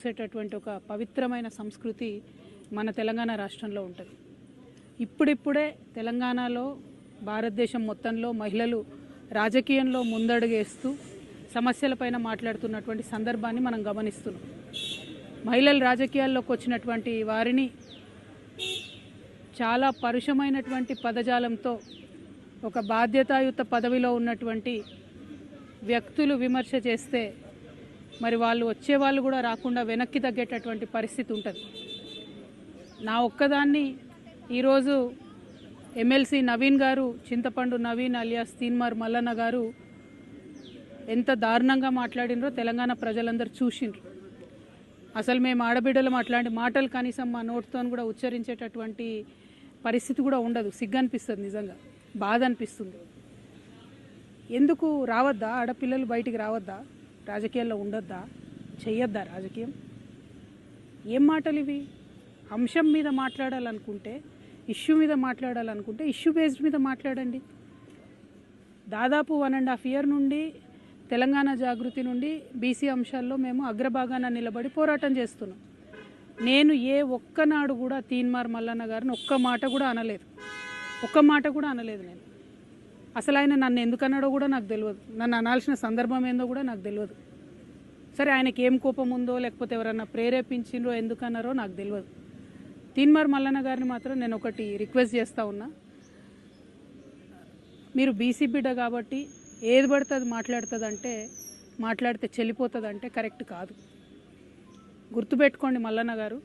చేసేటటువంటి ఒక పవిత్రమైన సంస్కృతి మన తెలంగాణ రాష్ట్రంలో ఉంటుంది. ఇప్పుడిప్పుడే తెలంగాణలో భారతదేశం మొత్తంలో మహిళలు రాజకీయంలో ముందడుగేస్తూ సమస్యలపైన మాట్లాడుతున్నటువంటి సందర్భాన్ని మనం గమనిస్తున్నాం. మహిళలు రాజకీయాల్లోకి వచ్చినటువంటి వారిని చాలా పరుషమైనటువంటి పదజాలంతో ఒక బాధ్యతాయుత పదవిలో ఉన్నటువంటి వ్యక్తులు విమర్శ చేస్తే మరి వాళ్ళు వచ్చేవాళ్ళు కూడా రాకుండా వెనక్కి తగ్గేటటువంటి పరిస్థితి ఉంటుంది. నా ఒక్కదాన్ని ఈరోజు ఎమ్మెల్సీ నవీన్ గారు, చింతపండు నవీన్ అలియాస్ తీన్మార్ మల్లన్న గారు ఎంత దారుణంగా మాట్లాడినరో తెలంగాణ ప్రజలందరూ చూసిండ్రు. అసలు మేము ఆడబిడ్డలు అట్లాంటి మాటలు కనీసం మా నోటితో కూడా ఉచ్చరించేటటువంటి పరిస్థితి కూడా ఉండదు. సిగ్గనిపిస్తుంది, నిజంగా బాధ అనిపిస్తుంది. ఎందుకు రావద్దా? ఆడపిల్లలు బయటికి రావద్దా? రాజకీయాల్లో ఉండొద్దా? చెయ్యొద్దా రాజకీయం? ఏం మాటలు ఇవి? అంశం మీద మాట్లాడాలనుకుంటే, ఇష్యూ మీద మాట్లాడాలనుకుంటే ఇష్యూ బేస్డ్ మీద మాట్లాడండి. దాదాపు 1.5 year నుండి తెలంగాణ జాగృతి నుండి బీసీ అంశాల్లో మేము అగ్రభాగాన నిలబడి పోరాటం చేస్తున్నాం. నేను ఏ ఒక్కనాడు కూడా తీన్మార్ మల్లన్న గారిని ఒక్క మాట కూడా అనలేదు. నేను అసలు ఆయన నన్ను ఎందుకన్నాడో కూడా నాకు తెలియదు. నన్ను అనాల్సిన సందర్భం ఏందో కూడా నాకు తెలియదు. సరే, ఆయనకి ఏం కోపం ఉందో లేకపోతే ఎవరన్నా ప్రేరేపించిండ్రో ఎందుకన్నారో నాకు తెలియదు. తీన్మార్ మల్లన్న గారిని మాత్రం నేను ఒకటి రిక్వెస్ట్ చేస్తూ ఉన్నా. మీరు బీసీ బిడ్డ కాబట్టి ఏది పడితే అది మాట్లాడితే చెల్లిపోతుందంటే కరెక్ట్ కాదు. గుర్తుపెట్టుకోండి మల్లన్న గారు,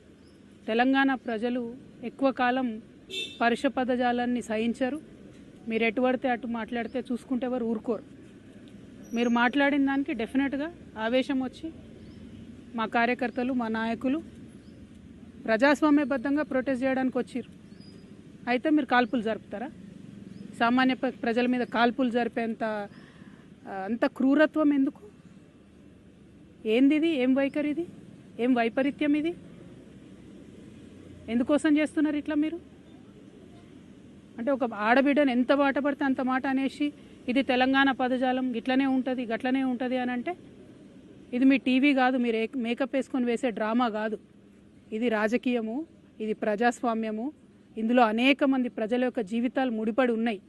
తెలంగాణ ప్రజలు ఎక్కువ కాలం పరుష పదజాలాన్ని సహించరు. మీరు ఎటు పడితే అటు మాట్లాడితే చూసుకుంటే ఎవరు ఊరుకోరు. మీరు మాట్లాడిన దానికి డెఫినెట్గా ఆవేశం వచ్చి మా కార్యకర్తలు, మా నాయకులు ప్రజాస్వామ్యబద్ధంగా ప్రొటెస్ట్ చేయడానికి వచ్చారు. అయితే మీరు కాల్పులు జరుపుతారా? సామాన్య ప్రజల మీద కాల్పులు జరిపేంత అంత క్రూరత్వం ఎందుకు? ఏంది ఇది? ఏం వైఖరి ఇది? ఏం వైపరీత్యం ఇది? ఎందుకోసం చేస్తున్నారు ఇట్లా మీరు? అంటే ఒక ఆడబిడ్డను ఎంత మాట పడితే అంత మాట అనేసి ఇది తెలంగాణ పదజాలం గిట్లనే ఉంటుంది గట్లనే ఉంటుంది అని అంటే ఇది మీ టీవీ కాదు, మీరు మేకప్ వేసుకొని వేసే డ్రామా కాదు. ఇది రాజకీయము, ఇది ప్రజాస్వామ్యము. ఇందులో అనేక మంది ప్రజల యొక్క జీవితాలు ముడిపడి ఉన్నాయి.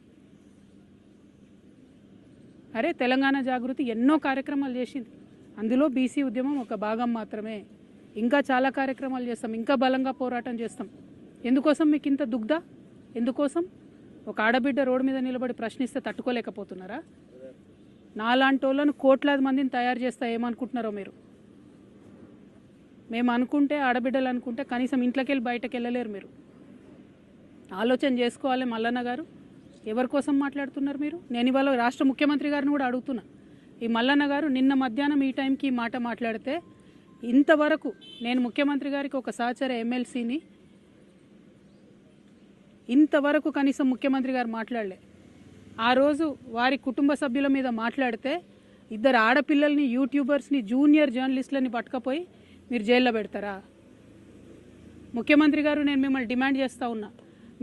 అరే, తెలంగాణ జాగృతి ఎన్నో కార్యక్రమాలు చేసింది. అందులో బీసీ ఉద్యమం ఒక భాగం మాత్రమే. ఇంకా చాలా కార్యక్రమాలు చేస్తాం, ఇంకా బలంగా పోరాటం చేస్తాం. ఎందుకోసం మీకు ఇంత దుగ్ధ? ఎందుకోసం? ఒక ఆడబిడ్డ రోడ్డు మీద నిలబడి ప్రశ్నిస్తే తట్టుకోలేకపోతున్నారా? నాలాంటి వాళ్ళను కోట్లాది మందిని తయారు చేస్తా ఏమనుకుంటున్నారో మీరు? మేము అనుకుంటే, ఆడబిడ్డలు అనుకుంటే కనీసం ఇంట్లోకి వెళ్ళి బయటకు వెళ్ళలేరు. మీరు ఆలోచన చేసుకోవాలి. మల్లన్న గారు, ఎవరి కోసం మాట్లాడుతున్నారు మీరు? నేను ఇవాళ రాష్ట్ర ముఖ్యమంత్రి గారిని కూడా అడుగుతున్నా. ఈ మల్లన్న గారు నిన్న మధ్యాహ్నం ఈ టైంకి ఈ మాట మాట్లాడితే, ఇంతవరకు నేను ముఖ్యమంత్రి గారికి ఒక సహచర ఎమ్మెల్సీని ఇంతవరకు కనీసం ముఖ్యమంత్రి గారు మాట్లాడలే. ఆ రోజు వారి కుటుంబ సభ్యుల మీద మాట్లాడితే 2 ఆడపిల్లల్ని, యూట్యూబర్స్ని, జూనియర్ జర్నలిస్టులని పట్టుకపోయి మీరు జైల్లో పెడతారా? ముఖ్యమంత్రి గారు, నేను మిమ్మల్ని డిమాండ్ చేస్తూ ఉన్నా,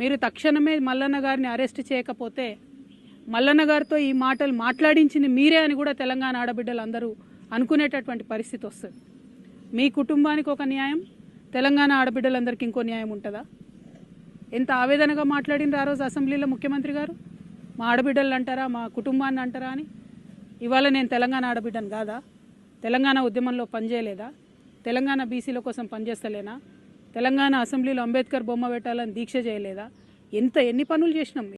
మీరు తక్షణమే మల్లన్న గారిని అరెస్ట్ చేయకపోతే మల్లన్న గారితో ఈ మాటలు మాట్లాడించింది మీరే అని కూడా తెలంగాణ ఆడబిడ్డలు అందరూ అనుకునేటటువంటి పరిస్థితి వస్తుంది. మీ కుటుంబానికి ఒక న్యాయం, తెలంగాణ ఆడబిడ్డలందరికీ ఇంకో న్యాయం ఉంటుందా? ఎంత ఆవేదనగా మాట్లాడినారు ఆ రోజు అసెంబ్లీలో ముఖ్యమంత్రి గారు. మా ఆడబిడ్డలు అంటారా, మా కుటుంబాన్ని అంటారా అని. ఇవాళ నేను తెలంగాణ ఆడబిడ్డను కాదా? తెలంగాణ ఉద్యమంలో పనిచేయలేదా? తెలంగాణ బీసీల కోసం పనిచేస్తలేనా? తెలంగాణ అసెంబ్లీలో అంబేద్కర్ బొమ్మ పెట్టాలని దీక్ష చేయలేదా? ఎన్ని పనులు చేసినాం.